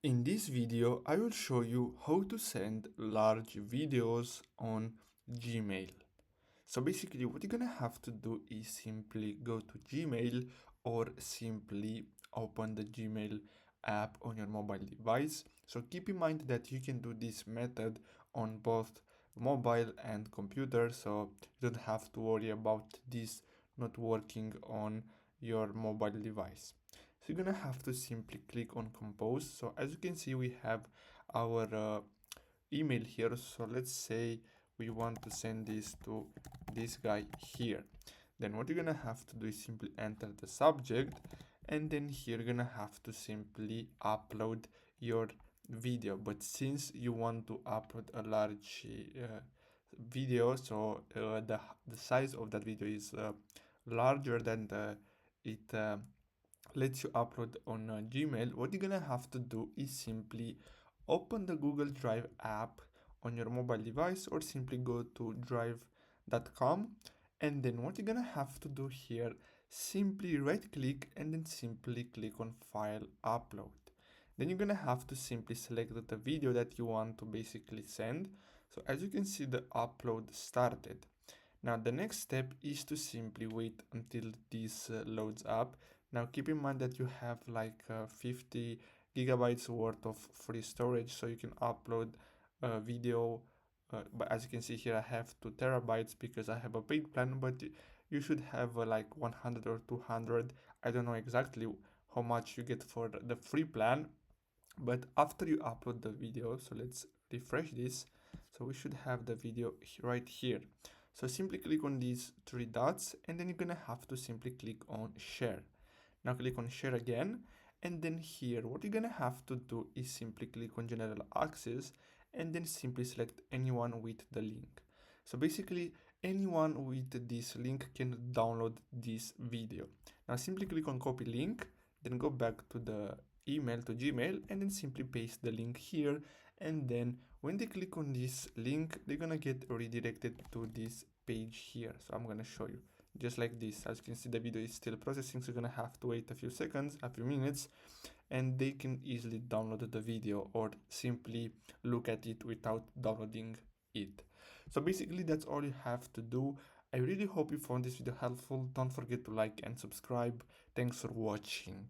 In this video, I will show you how to send large videos on Gmail. So basically what you're gonna have to do is simply go to Gmail or simply open the Gmail app on your mobile device. So keep in mind that you can do this method on both mobile and computer, so you don't have to worry about this not working on your mobile device. So you're gonna have to simply click on compose. So as you can see, we have our email here. So let's say we want to send this to this guy here. Then what you're gonna have to do is simply enter the subject, and then here you're gonna have to simply upload your video. But since you want to upload a large video, so the size of that video is larger than it lets you upload on Gmail, what you're gonna have to do is simply open the Google Drive app on your mobile device or simply go to drive.com, and then what you're gonna have to do here, simply right click and then simply click on file upload. Then you're gonna have to simply select the video that you want to basically send. So as you can see, the upload started. Now the next step is to simply wait until this loads up. Now keep in mind that you have like 50 gigabytes worth of free storage, so you can upload a video. But as you can see here, I have 2 terabytes because I have a paid plan, but you should have like 100 or 200. I don't know exactly how much you get for the free plan, but after you upload the video, so let's refresh this. So we should have the video right here. So simply click on these 3 dots, and then you're gonna have to simply click on share. Now click on share again, and then here what you're gonna have to do is simply click on general access and then simply select anyone with the link. So basically anyone with this link can download this video. Now simply click on copy link, then go back to the email to Gmail and then simply paste the link here, and then when they click on this link they're gonna get redirected to this page here. So I'm gonna show you just like this. As you can see, the video is still processing, so you're gonna have to wait a few seconds, a few minutes, and they can easily download the video or simply look at it without downloading it. So basically that's all you have to do. I really hope you found this video helpful. Don't forget to like and subscribe. Thanks for watching.